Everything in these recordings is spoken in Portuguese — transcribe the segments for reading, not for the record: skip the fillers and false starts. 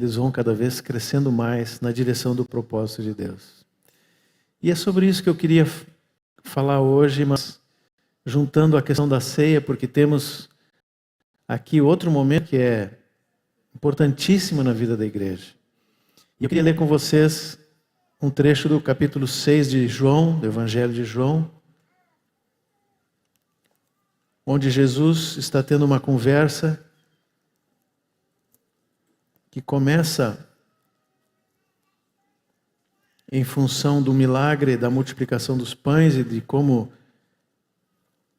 eles vão cada vez crescendo mais na direção do propósito de Deus. E é sobre isso que eu queria falar hoje, mas juntando a questão da ceia, porque temos aqui outro momento que é importantíssimo na vida da igreja. E eu queria ler com vocês um trecho do capítulo 6 de João, do Evangelho de João, onde Jesus está tendo uma conversa que começa em função do milagre da multiplicação dos pães e de como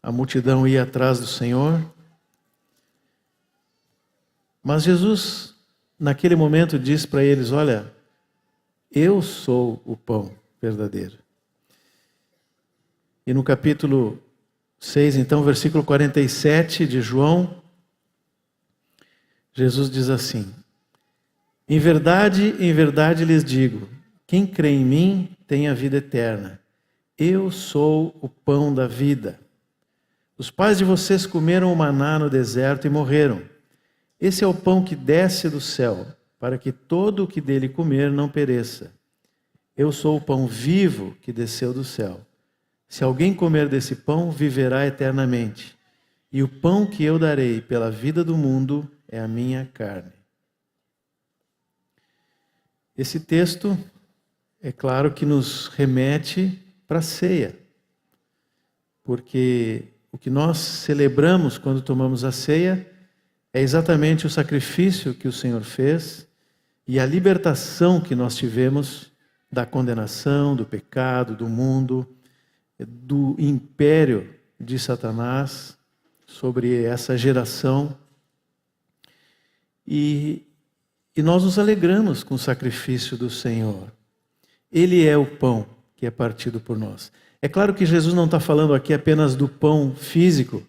a multidão ia atrás do Senhor. Mas Jesus, naquele momento, diz para eles: olha, eu sou o pão verdadeiro. E no capítulo 6, então, versículo 47 de João, Jesus diz assim: em verdade lhes digo, quem crê em mim tem a vida eterna. Eu sou o pão da vida. Os pais de vocês comeram o maná no deserto e morreram. Esse é o pão que desce do céu, para que todo o que dele comer não pereça. Eu sou o pão vivo que desceu do céu. Se alguém comer desse pão, viverá eternamente. E o pão que eu darei pela vida do mundo é a minha carne. Esse texto, é claro que nos remete para a ceia. Porque o que nós celebramos quando tomamos a ceia é exatamente o sacrifício que o Senhor fez e a libertação que nós tivemos da condenação, do pecado, do mundo, do império de Satanás sobre essa geração. E nós nos alegramos com o sacrifício do Senhor. Ele é o pão que é partido por nós. É claro que Jesus não está falando aqui apenas do pão físico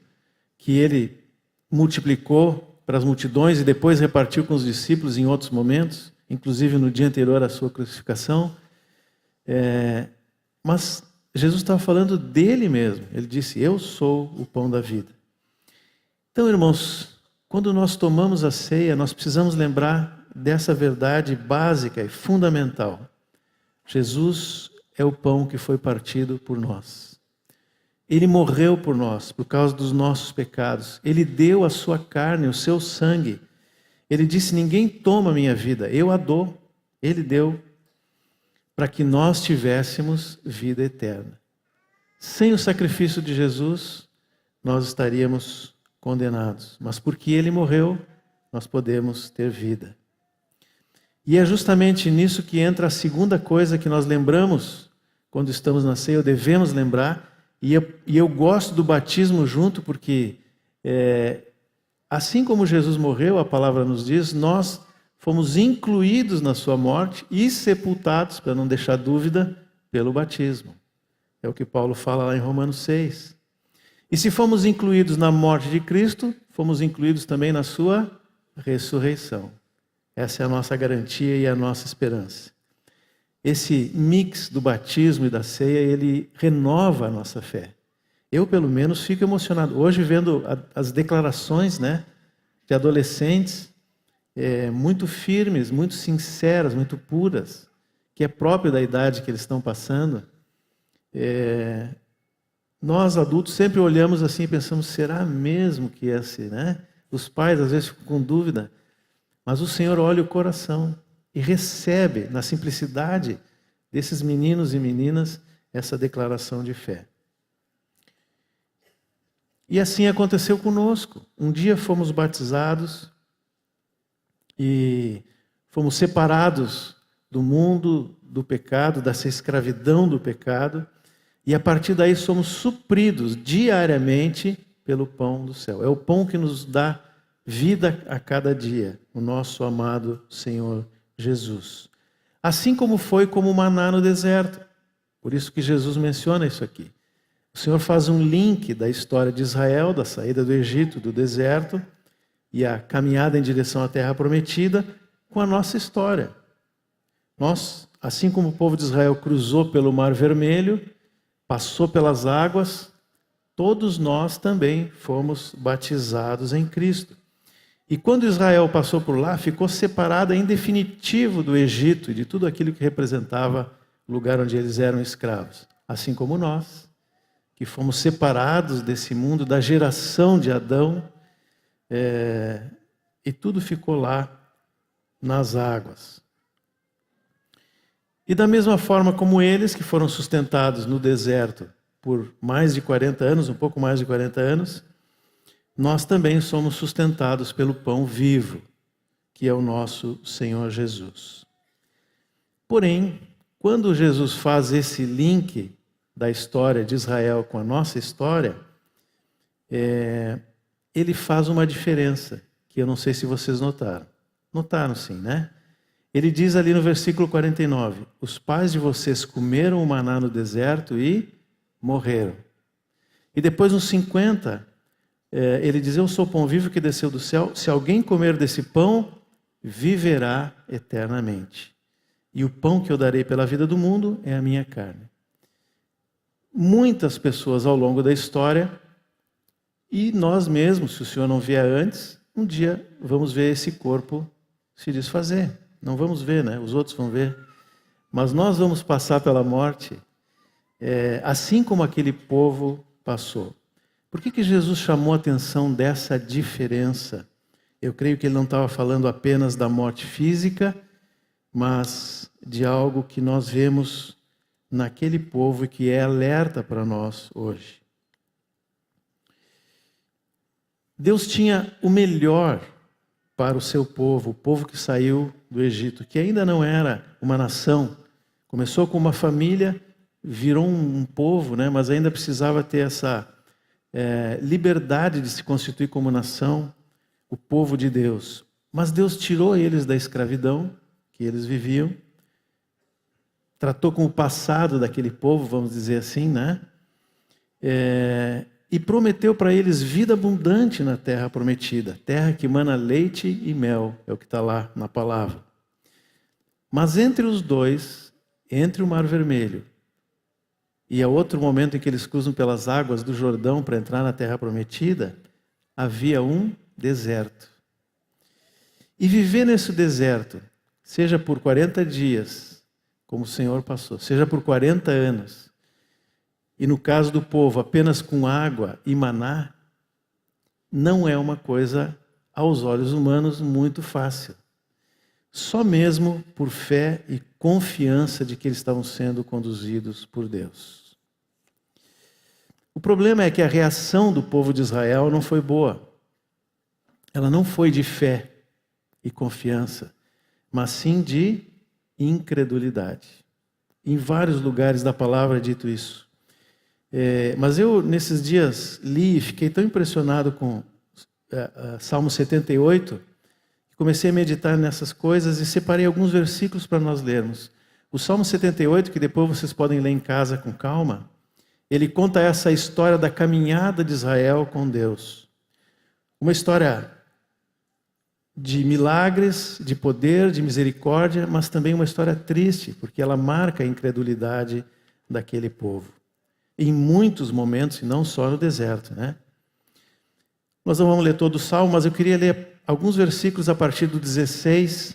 que ele multiplicou para as multidões e depois repartiu com os discípulos em outros momentos, inclusive no dia anterior à sua crucificação. Mas Jesus estava falando dele mesmo. Ele disse: eu sou o pão da vida. Então, irmãos, quando nós tomamos a ceia, nós precisamos lembrar dessa verdade básica e fundamental. Jesus é o pão que foi partido por nós. Ele morreu por nós, por causa dos nossos pecados. Ele deu a sua carne, o seu sangue. Ele disse: ninguém toma a minha vida, eu a dou. Ele deu para que nós tivéssemos vida eterna. Sem o sacrifício de Jesus, nós estaríamos condenados. Mas porque ele morreu, nós podemos ter vida. E é justamente nisso que entra a segunda coisa que nós lembramos quando estamos na ceia, ou devemos lembrar. E eu gosto do batismo junto, porque assim como Jesus morreu, a palavra nos diz, nós fomos incluídos na sua morte e sepultados, para não deixar dúvida, pelo batismo. É o que Paulo fala lá em Romanos 6. E se fomos incluídos na morte de Cristo, fomos incluídos também na sua ressurreição. Essa é a nossa garantia e a nossa esperança. Esse mix do batismo e da ceia, ele renova a nossa fé. Eu, pelo menos, fico emocionado. Hoje, vendo as declarações, de adolescentes muito firmes, muito sinceras, muito puras, que é próprio da idade que eles estão passando. Nós, adultos, sempre olhamos assim e pensamos: será mesmo que é assim, Os pais, às vezes, ficam com dúvida. Mas o Senhor olha o coração e recebe, na simplicidade desses meninos e meninas, essa declaração de fé. E assim aconteceu conosco. Um dia fomos batizados e fomos separados do mundo do pecado, dessa escravidão do pecado, e a partir daí somos supridos diariamente pelo pão do céu. É o pão que nos dá vida a cada dia, o nosso amado Senhor Jesus. Assim como foi como o maná no deserto. Por isso que Jesus menciona isso aqui. O Senhor faz um link da história de Israel, da saída do Egito, do deserto, e a caminhada em direção à terra prometida, com a nossa história. Nós, assim como o povo de Israel cruzou pelo Mar Vermelho, passou pelas águas, todos nós também fomos batizados em Cristo. E quando Israel passou por lá, ficou separada em definitivo do Egito e de tudo aquilo que representava o lugar onde eles eram escravos. Assim como nós, que fomos separados desse mundo, da geração de Adão, e tudo ficou lá nas águas. E da mesma forma como eles, que foram sustentados no deserto por mais de 40 anos, um pouco mais de 40 anos, nós também somos sustentados pelo pão vivo, que é o nosso Senhor Jesus. Porém, quando Jesus faz esse link da história de Israel com a nossa história, ele faz uma diferença, que eu não sei se vocês notaram. Notaram sim, né? Ele diz ali no versículo 49, os pais de vocês comeram o maná no deserto e morreram. E depois nos 50, ele diz, eu sou o pão vivo que desceu do céu, se alguém comer desse pão, viverá eternamente. E o pão que eu darei pela vida do mundo é a minha carne. Muitas pessoas ao longo da história, e nós mesmos, se o Senhor não vier antes, um dia vamos ver esse corpo se desfazer. Não vamos ver, né? Os outros vão ver. Mas nós vamos passar pela morte, assim como aquele povo passou. Por que Jesus chamou a atenção dessa diferença? Eu creio que ele não estava falando apenas da morte física, mas de algo que nós vemos naquele povo e que é alerta para nós hoje. Deus tinha o melhor para o seu povo, o povo que saiu do Egito, que ainda não era uma nação. Começou com uma família, virou um povo, né? Mas ainda precisava ter essa liberdade de se constituir como nação, o povo de Deus. Mas Deus tirou eles da escravidão que eles viviam, tratou com o passado daquele povo, vamos dizer assim, né? E prometeu para eles vida abundante na terra prometida, terra que mana leite e mel, é o que está lá na palavra. Mas entre os dois, entre o Mar Vermelho e a outro momento em que eles cruzam pelas águas do Jordão para entrar na terra prometida, havia um deserto. E viver nesse deserto, seja por 40 dias, como o Senhor passou, seja por 40 anos, e no caso do povo apenas com água e maná, não é uma coisa, aos olhos humanos, muito fácil. Só mesmo por fé e confiança de que eles estavam sendo conduzidos por Deus. O problema é que a reação do povo de Israel não foi boa. Ela não foi de fé e confiança, mas sim de incredulidade. Em vários lugares da palavra é dito isso. Mas eu, nesses dias, li e fiquei tão impressionado com Salmo 78, que comecei a meditar nessas coisas e separei alguns versículos para nós lermos. O Salmo 78, que depois vocês podem ler em casa com calma, ele conta essa história da caminhada de Israel com Deus. Uma história de milagres, de poder, de misericórdia, mas também uma história triste, porque ela marca a incredulidade daquele povo. Em muitos momentos, e não só no deserto, né? Nós não vamos ler todo o Salmo, mas eu queria ler alguns versículos a partir do 16.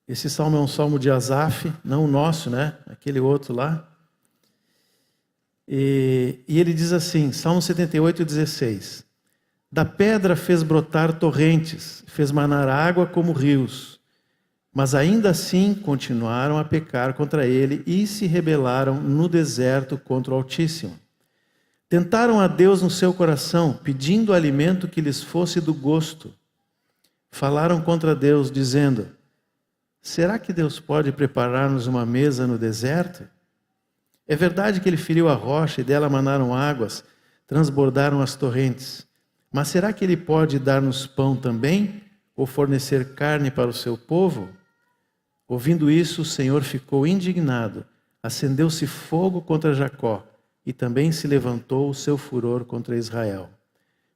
Esse Salmo é um Salmo de Asaf, não o nosso, né? Aquele outro lá. E ele diz assim, Salmo 78, 16. Da pedra fez brotar torrentes, fez manar água como rios. Mas ainda assim continuaram a pecar contra ele e se rebelaram no deserto contra o Altíssimo. Tentaram a Deus no seu coração, pedindo alimento que lhes fosse do gosto. Falaram contra Deus, dizendo, será que Deus pode preparar-nos uma mesa no deserto? É verdade que ele feriu a rocha e dela manaram águas, transbordaram as torrentes. Mas será que ele pode dar-nos pão também, ou fornecer carne para o seu povo? Ouvindo isso, o Senhor ficou indignado, acendeu-se fogo contra Jacó, e também se levantou o seu furor contra Israel.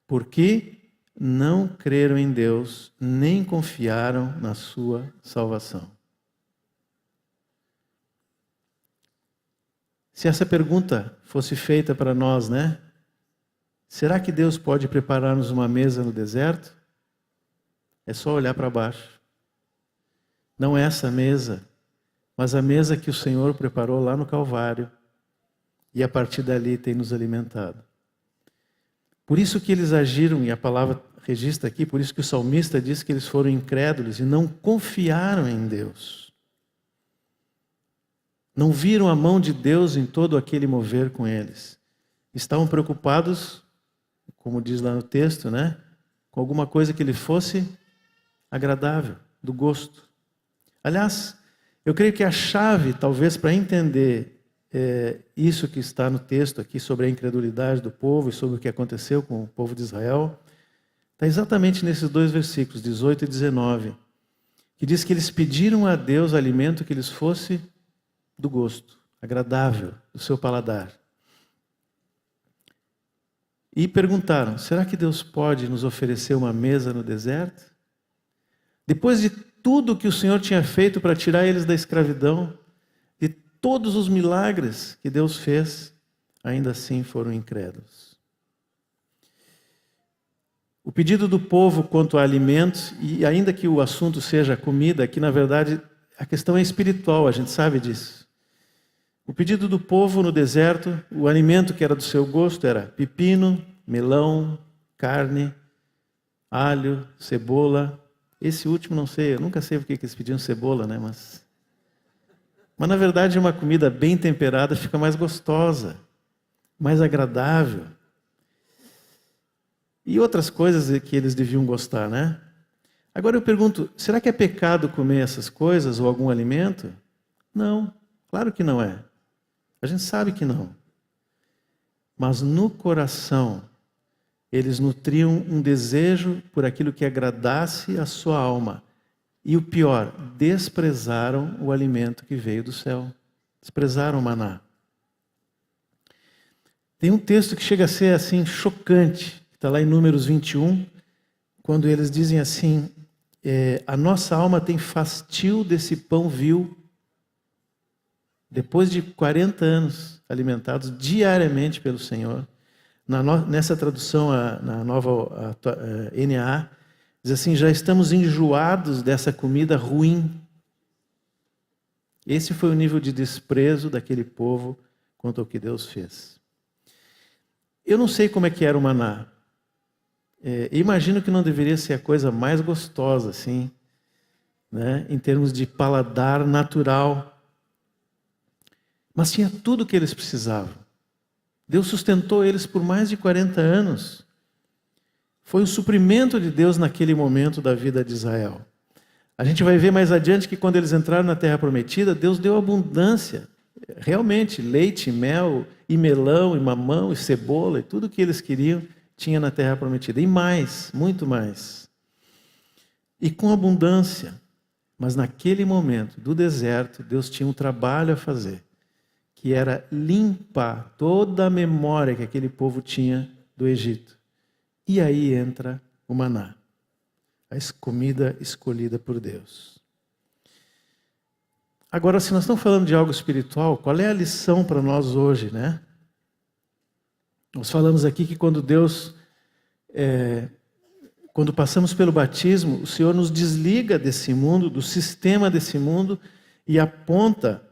Porque não creram em Deus, nem confiaram na sua salvação. Se essa pergunta fosse feita para nós, né? Será que Deus pode preparar-nos uma mesa no deserto? É só olhar para baixo. Não essa mesa, mas a mesa que o Senhor preparou lá no Calvário e a partir dali tem nos alimentado. Por isso que eles agiram, e a palavra registra aqui, por isso que o salmista diz que eles foram incrédulos e não confiaram em Deus. Não viram a mão de Deus em todo aquele mover com eles. Estavam preocupados, como diz lá no texto, né? Com alguma coisa que lhe fosse agradável, do gosto. Aliás, eu creio que a chave, talvez, para entender isso que está no texto aqui sobre a incredulidade do povo e sobre o que aconteceu com o povo de Israel, está exatamente nesses 2 versículos, 18 e 19, que diz que eles pediram a Deus alimento que lhes fosse do gosto, agradável, do seu paladar. E perguntaram, será que Deus pode nos oferecer uma mesa no deserto? Depois de tudo que o Senhor tinha feito para tirar eles da escravidão, de todos os milagres que Deus fez, ainda assim foram incrédulos. O pedido do povo quanto a alimentos, e ainda que o assunto seja comida, aqui na verdade a questão é espiritual, a gente sabe disso. O pedido do povo no deserto, o alimento que era do seu gosto era pepino, melão, carne, alho, cebola. Esse último não sei, eu nunca sei porque eles pediam cebola, né? Mas na verdade uma comida bem temperada fica mais gostosa, mais agradável. E outras coisas que eles deviam gostar, né? Agora eu pergunto, será que é pecado comer essas coisas ou algum alimento? Não, claro que não é. A gente sabe que não. Mas no coração, eles nutriam um desejo por aquilo que agradasse a sua alma. E o pior, desprezaram o alimento que veio do céu. Desprezaram o maná. Tem um texto que chega a ser assim chocante, que está lá em Números 21, quando eles dizem assim, a nossa alma tem fastio desse pão vil. Depois de 40 anos alimentados diariamente pelo Senhor, nessa tradução, na nova NAA, diz assim, já estamos enjoados dessa comida ruim. Esse foi o nível de desprezo daquele povo quanto ao que Deus fez. Eu não sei como é que era o maná. Imagino que não deveria ser a coisa mais gostosa, assim, né, em termos de paladar natural. Mas tinha tudo o que eles precisavam. Deus sustentou eles por mais de 40 anos. Foi o suprimento de Deus naquele momento da vida de Israel. A gente vai ver mais adiante que quando eles entraram na Terra Prometida, Deus deu abundância. Realmente, leite, mel, e melão, e mamão, e cebola, e tudo o que eles queriam tinha na Terra Prometida. E mais, muito mais. E com abundância. Mas naquele momento do deserto, Deus tinha um trabalho a fazer, que era limpar toda a memória que aquele povo tinha do Egito. E aí entra o maná, a comida escolhida por Deus. Agora, se nós estamos falando de algo espiritual, qual é a lição para nós hoje, né? Nós falamos aqui que quando quando passamos pelo batismo, o Senhor nos desliga desse mundo, do sistema desse mundo, e aponta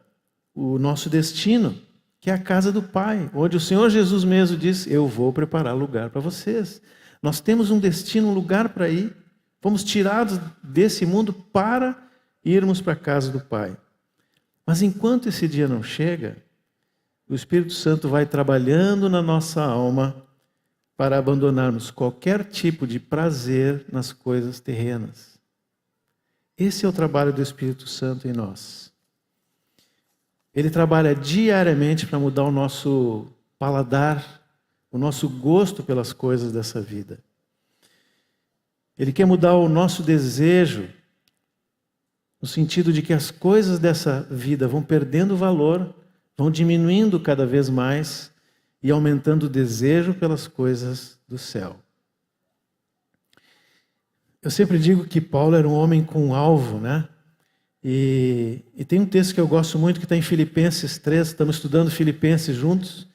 o nosso destino, que é a casa do Pai, onde o Senhor Jesus mesmo diz, eu vou preparar lugar para vocês. Nós temos um destino, um lugar para ir, fomos tirados desse mundo para irmos para a casa do Pai. Mas enquanto esse dia não chega, o Espírito Santo vai trabalhando na nossa alma para abandonarmos qualquer tipo de prazer nas coisas terrenas. Esse é o trabalho do Espírito Santo em nós. Ele trabalha diariamente para mudar o nosso paladar, o nosso gosto pelas coisas dessa vida. Ele quer mudar o nosso desejo, no sentido de que as coisas dessa vida vão perdendo valor, vão diminuindo cada vez mais e aumentando o desejo pelas coisas do céu. Eu sempre digo que Paulo era um homem com um alvo, né? E tem um texto que eu gosto muito que está em Filipenses 3, estamos estudando Filipenses juntos,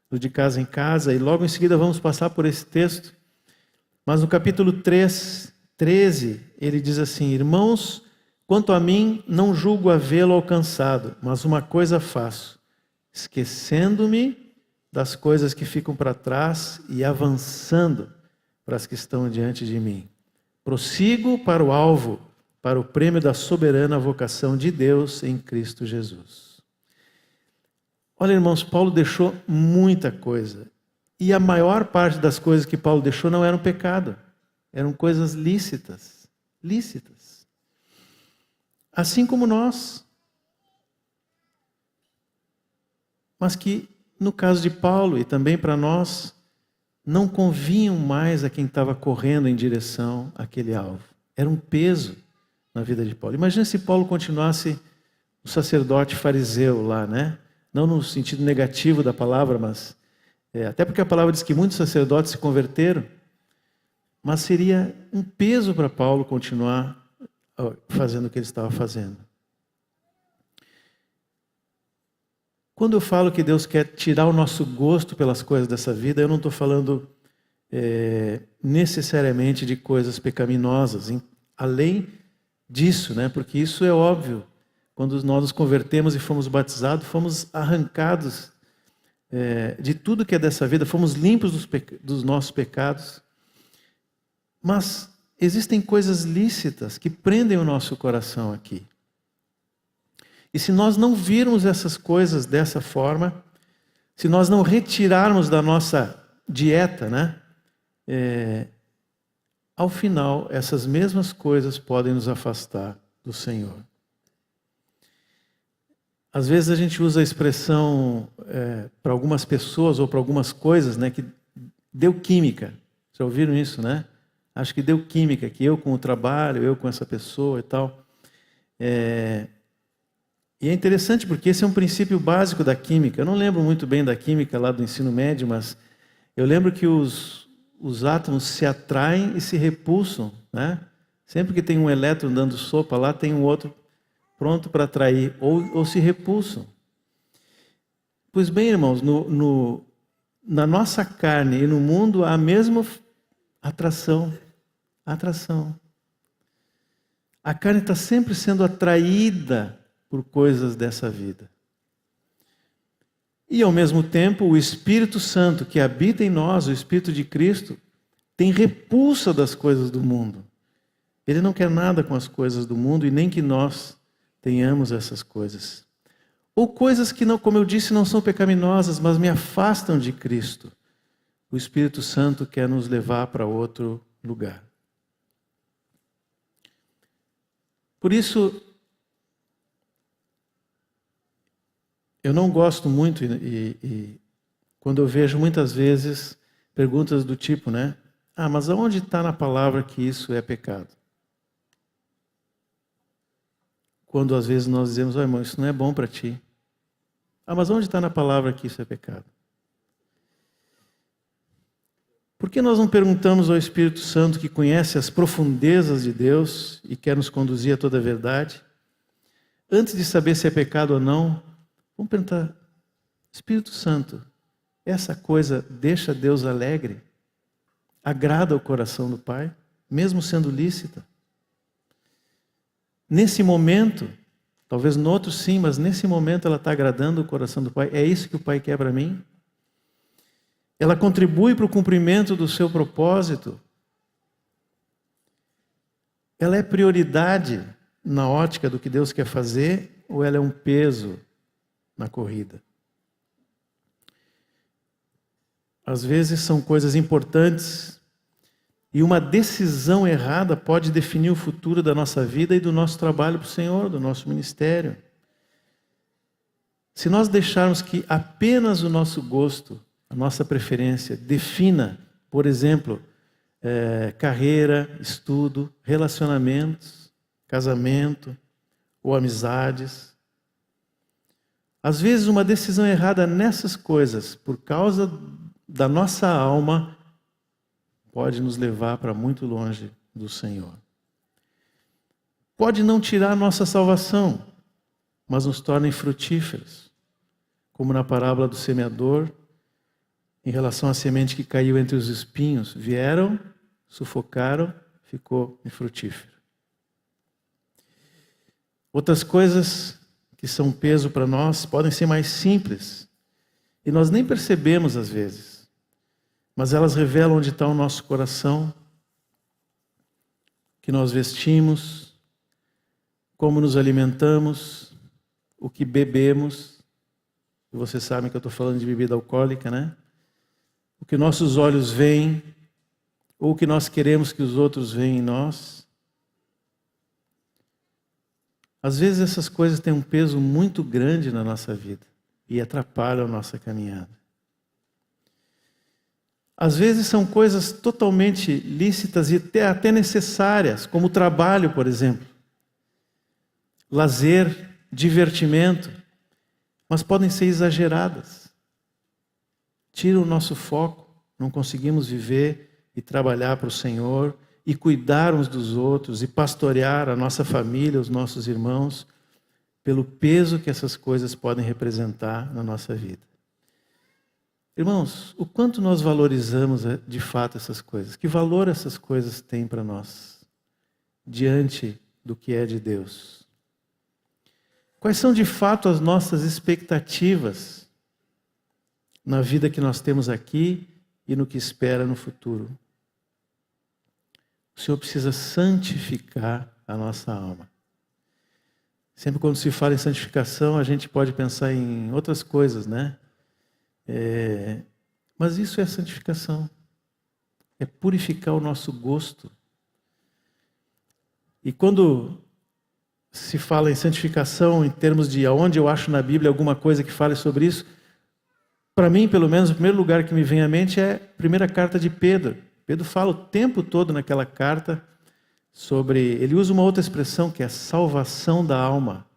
no De Casa em Casa, e logo em seguida vamos passar por esse texto. Mas no capítulo 3, 13, ele diz assim: irmãos, quanto a mim, não julgo havê-lo alcançado, mas uma coisa faço, esquecendo-me das coisas que ficam para trás e avançando para as que estão diante de mim. Prossigo para o alvo, para o prêmio da soberana vocação de Deus em Cristo Jesus. Olha, irmãos, Paulo deixou muita coisa. E a maior parte das coisas que Paulo deixou não eram pecado. Eram coisas lícitas. Lícitas. Assim como nós. Mas que, no caso de Paulo e também para nós, não convinham mais a quem estava correndo em direção àquele alvo. Era um peso na vida de Paulo. Imagina se Paulo continuasse o sacerdote fariseu lá, né? Não no sentido negativo da palavra, mas até porque a palavra diz que muitos sacerdotes se converteram, mas seria um peso para Paulo continuar fazendo o que ele estava fazendo. Quando eu falo que Deus quer tirar o nosso gosto pelas coisas dessa vida, eu não estou falando necessariamente de coisas pecaminosas, além disso, né? Porque isso é óbvio. Quando nós nos convertemos e fomos batizados, fomos arrancados de tudo que é dessa vida, fomos limpos dos nossos pecados. Mas existem coisas lícitas que prendem o nosso coração aqui. E se nós não virmos essas coisas dessa forma, se nós não retirarmos da nossa dieta, né? Ao final, essas mesmas coisas podem nos afastar do Senhor. Às vezes a gente usa a expressão para algumas pessoas ou para algumas coisas, né, que deu química. Já ouviram isso, né? Acho que deu química, que eu com o trabalho, eu com essa pessoa e tal. E é interessante porque esse é um princípio básico da química. Eu não lembro muito bem da química lá do ensino médio, mas eu lembro que os átomos se atraem e se repulsam, né? Sempre que tem um elétron dando sopa lá, tem um outro pronto para atrair, ou se repulsam. Pois bem, irmãos, na nossa carne e no mundo há a mesma atração. A carne está sempre sendo atraída por coisas dessa vida. E ao mesmo tempo, o Espírito Santo que habita em nós, o Espírito de Cristo, tem repulsa das coisas do mundo. Ele não quer nada com as coisas do mundo e nem que nós tenhamos essas coisas. Ou coisas que, não, como eu disse, não são pecaminosas, mas me afastam de Cristo. O Espírito Santo quer nos levar para outro lugar. Por isso, eu não gosto muito, e quando eu vejo muitas vezes perguntas do tipo, né? Mas aonde está na palavra que isso é pecado? Quando às vezes nós dizemos, irmão, isso não é bom para ti. Mas onde está na palavra que isso é pecado? Por que nós não perguntamos ao Espírito Santo, que conhece as profundezas de Deus e quer nos conduzir a toda a verdade, antes de saber se é pecado ou não, vamos perguntar, Espírito Santo, essa coisa deixa Deus alegre? Agrada o coração do Pai, mesmo sendo lícita? Nesse momento, talvez no outro sim, mas nesse momento ela está agradando o coração do Pai. É isso que o Pai quer para mim? Ela contribui para o cumprimento do seu propósito? Ela é prioridade na ótica do que Deus quer fazer ou ela é um peso na corrida? Às vezes são coisas importantes e uma decisão errada pode definir o futuro da nossa vida e do nosso trabalho para o Senhor, do nosso ministério. Se nós deixarmos que apenas o nosso gosto, a nossa preferência, defina, por exemplo, carreira, estudo, relacionamentos, casamento ou amizades, às vezes uma decisão errada nessas coisas, por causa da nossa alma, pode nos levar para muito longe do Senhor. Pode não tirar a nossa salvação, mas nos torna frutíferos. Como na parábola do semeador, em relação à semente que caiu entre os espinhos. Vieram, sufocaram, ficou infrutífero. Outras coisas que são peso para nós podem ser mais simples e nós nem percebemos às vezes, mas elas revelam onde está o nosso coração, o que nós vestimos, como nos alimentamos, o que bebemos. E vocês sabem que eu estou falando de bebida alcoólica, né? O que nossos olhos veem, ou o que nós queremos que os outros veem em nós. Às vezes essas coisas têm um peso muito grande na nossa vida e atrapalham a nossa caminhada. Às vezes são coisas totalmente lícitas e até necessárias, como o trabalho, por exemplo. Lazer, divertimento, mas podem ser exageradas. Tiram o nosso foco, não conseguimos viver e trabalhar para o Senhor e cuidar uns dos outros e pastorear a nossa família, os nossos irmãos, pelo peso que essas coisas podem representar na nossa vida. Irmãos, o quanto nós valorizamos de fato essas coisas? Que valor essas coisas têm para nós diante do que é de Deus? Quais são de fato as nossas expectativas na vida que nós temos aqui e no que espera no futuro? O Senhor precisa santificar a nossa alma. Sempre quando se fala em santificação, a gente pode pensar em outras coisas, né? Mas isso é santificação. É purificar o nosso gosto. E quando se fala em santificação, em termos de aonde eu acho na Bíblia alguma coisa que fale sobre isso, para mim, pelo menos, o primeiro lugar que me vem à mente é a primeira carta de Pedro. Pedro fala o tempo todo naquela carta sobre... Ele usa uma outra expressão que é a salvação da alma,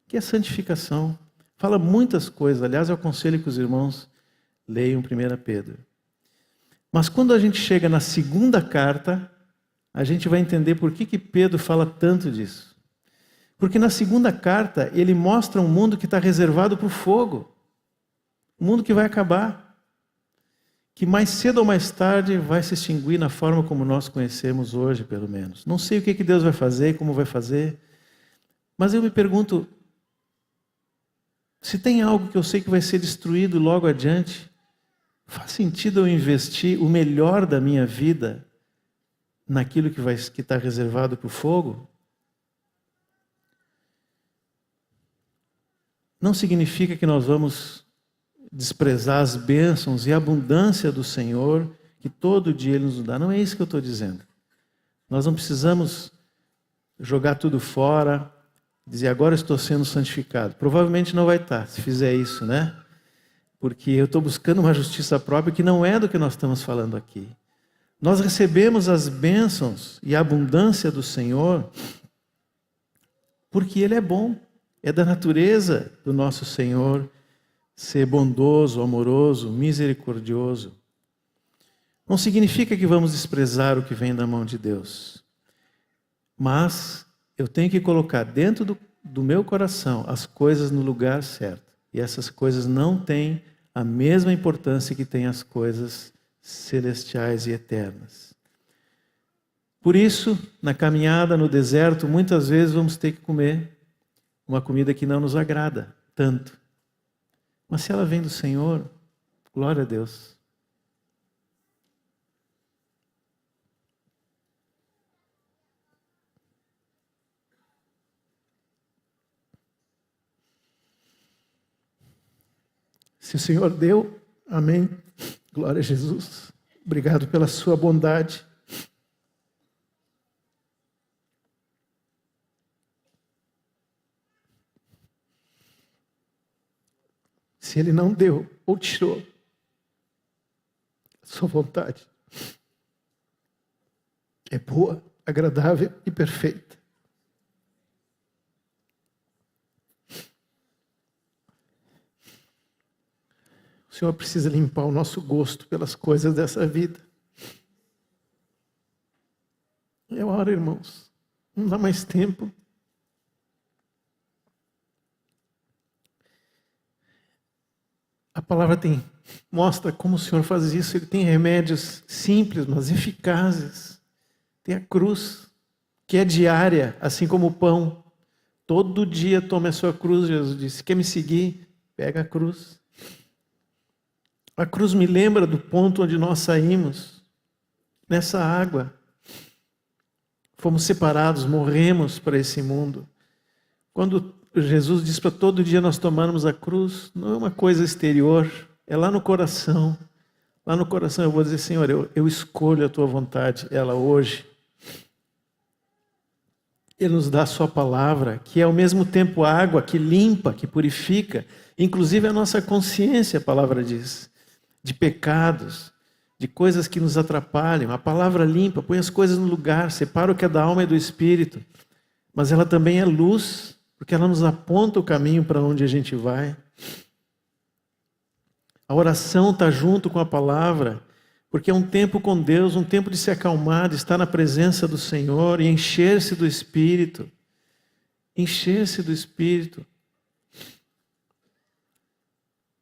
que é santificação. Fala muitas coisas. Aliás, eu aconselho que os irmãos leiam 1 Pedro. Mas quando a gente chega na segunda carta, a gente vai entender por que Pedro fala tanto disso. Porque na segunda carta, ele mostra um mundo que está reservado para o fogo. Um mundo que vai acabar. Que mais cedo ou mais tarde vai se extinguir na forma como nós conhecemos hoje, pelo menos. Não sei o que Deus vai fazer e como vai fazer, mas eu me pergunto, se tem algo que eu sei que vai ser destruído logo adiante, faz sentido eu investir o melhor da minha vida naquilo que está reservado para o fogo? Não significa que nós vamos desprezar as bênçãos e a abundância do Senhor que todo dia Ele nos dá. Não é isso que eu estou dizendo. Nós não precisamos jogar tudo fora, dizer agora estou sendo santificado. Provavelmente não vai estar, se fizer isso, né? Porque eu estou buscando uma justiça própria que não é do que nós estamos falando aqui. Nós recebemos as bênçãos e a abundância do Senhor porque Ele é bom. É da natureza do nosso Senhor ser bondoso, amoroso, misericordioso. Não significa que vamos desprezar o que vem da mão de Deus. Mas eu tenho que colocar dentro do meu coração as coisas no lugar certo. E essas coisas não têm a mesma importância que têm as coisas celestiais e eternas. Por isso, na caminhada no deserto, muitas vezes vamos ter que comer uma comida que não nos agrada tanto. Mas se ela vem do Senhor, glória a Deus. Se o Senhor deu, amém. Glória a Jesus. Obrigado pela sua bondade. Se Ele não deu ou tirou, a sua vontade é boa, agradável e perfeita. O Senhor precisa limpar o nosso gosto pelas coisas dessa vida. É hora, irmãos. Não dá mais tempo. A palavra mostra como o Senhor faz isso. Ele tem remédios simples, mas eficazes. Tem a cruz, que é diária, assim como o pão. Todo dia tome a sua cruz, Jesus disse. Quer me seguir? Pega a cruz. A cruz me lembra do ponto onde nós saímos, nessa água. Fomos separados, morremos para esse mundo. Quando Jesus diz para todo dia nós tomarmos a cruz, não é uma coisa exterior, é lá no coração. Lá no coração eu vou dizer, Senhor, eu escolho a Tua vontade, ela hoje. Ele nos dá a Sua palavra, que é ao mesmo tempo água, que limpa, que purifica, inclusive a nossa consciência, a palavra diz, de pecados, de coisas que nos atrapalham. A palavra limpa, põe as coisas no lugar, separa o que é da alma e do espírito. Mas ela também é luz, porque ela nos aponta o caminho para onde a gente vai. A oração está junto com a palavra, porque é um tempo com Deus, um tempo de se acalmar, de estar na presença do Senhor e encher-se do Espírito. Encher-se do Espírito.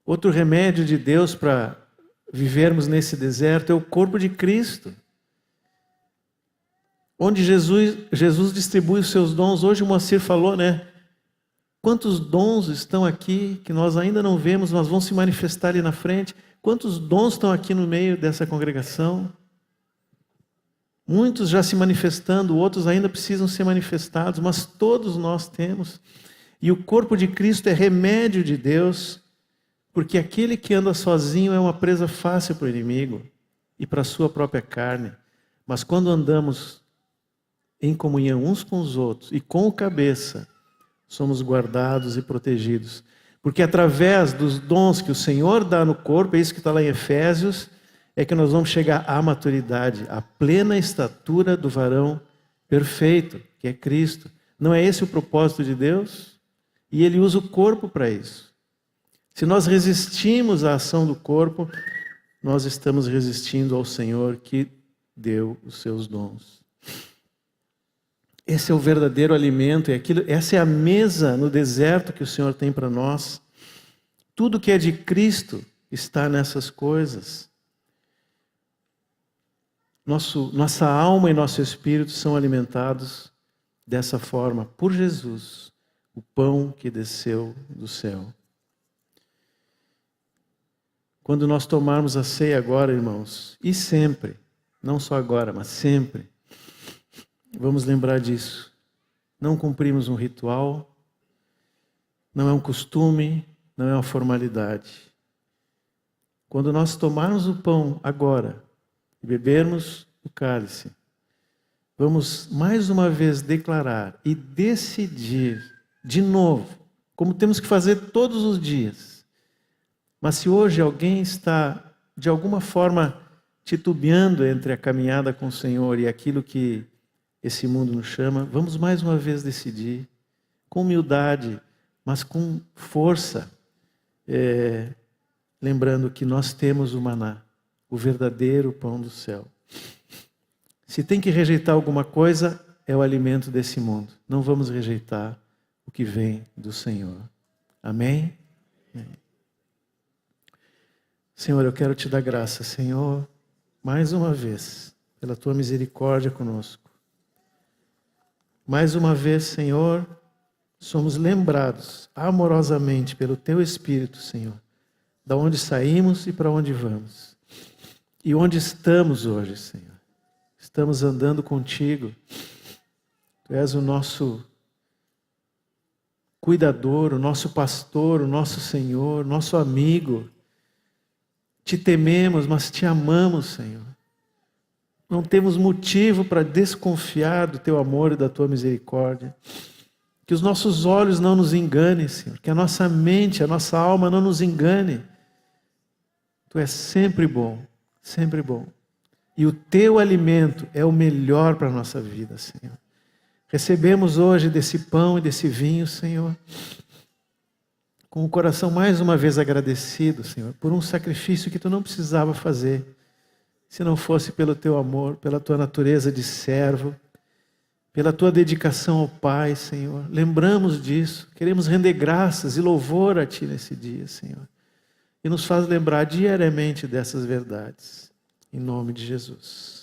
Outro remédio de Deus para vivermos nesse deserto é o corpo de Cristo. Onde Jesus distribui os seus dons. Hoje o Moacir falou, né? Quantos dons estão aqui que nós ainda não vemos, mas vão se manifestar ali na frente. Quantos dons estão aqui no meio dessa congregação? Muitos já se manifestando, outros ainda precisam ser manifestados, mas todos nós temos. E o corpo de Cristo é remédio de Deus, porque aquele que anda sozinho é uma presa fácil para o inimigo e para a sua própria carne. Mas quando andamos em comunhão uns com os outros e com o cabeça, somos guardados e protegidos. Porque através dos dons que o Senhor dá no corpo, é isso que está lá em Efésios, é que nós vamos chegar à maturidade, à plena estatura do varão perfeito, que é Cristo. Não é esse o propósito de Deus? E Ele usa o corpo para isso. Se nós resistimos à ação do corpo, nós estamos resistindo ao Senhor que deu os seus dons. Esse é o verdadeiro alimento, essa é a mesa no deserto que o Senhor tem para nós. Tudo que é de Cristo está nessas coisas. Nossa alma e nosso espírito são alimentados dessa forma, por Jesus, o pão que desceu do céu. Quando nós tomarmos a ceia agora, irmãos, e sempre, não só agora, mas sempre, vamos lembrar disso. Não cumprimos um ritual, não é um costume, não é uma formalidade. Quando nós tomarmos o pão agora e bebermos o cálice, vamos mais uma vez declarar e decidir de novo, como temos que fazer todos os dias. Mas se hoje alguém está, de alguma forma, titubeando entre a caminhada com o Senhor e aquilo que esse mundo nos chama, vamos mais uma vez decidir, com humildade, mas com força, lembrando que nós temos o maná, o verdadeiro pão do céu. Se tem que rejeitar alguma coisa, é o alimento desse mundo. Não vamos rejeitar o que vem do Senhor. Amém? Amém. Senhor, eu quero te dar graça, Senhor, mais uma vez, pela tua misericórdia conosco. Mais uma vez, Senhor, somos lembrados amorosamente pelo teu Espírito, Senhor, da onde saímos e para onde vamos. E onde estamos hoje, Senhor. Estamos andando contigo. Tu és o nosso cuidador, o nosso pastor, o nosso Senhor, nosso amigo. Te tememos, mas te amamos, Senhor. Não temos motivo para desconfiar do teu amor e da tua misericórdia. Que os nossos olhos não nos enganem, Senhor. Que a nossa mente, a nossa alma não nos engane. Tu és sempre bom, sempre bom. E o teu alimento é o melhor para a nossa vida, Senhor. Recebemos hoje desse pão e desse vinho, Senhor, com o coração mais uma vez agradecido, Senhor, por um sacrifício que tu não precisava fazer, se não fosse pelo teu amor, pela tua natureza de servo, pela tua dedicação ao Pai, Senhor. Lembramos disso, queremos render graças e louvor a Ti nesse dia, Senhor. E nos faz lembrar diariamente dessas verdades, em nome de Jesus.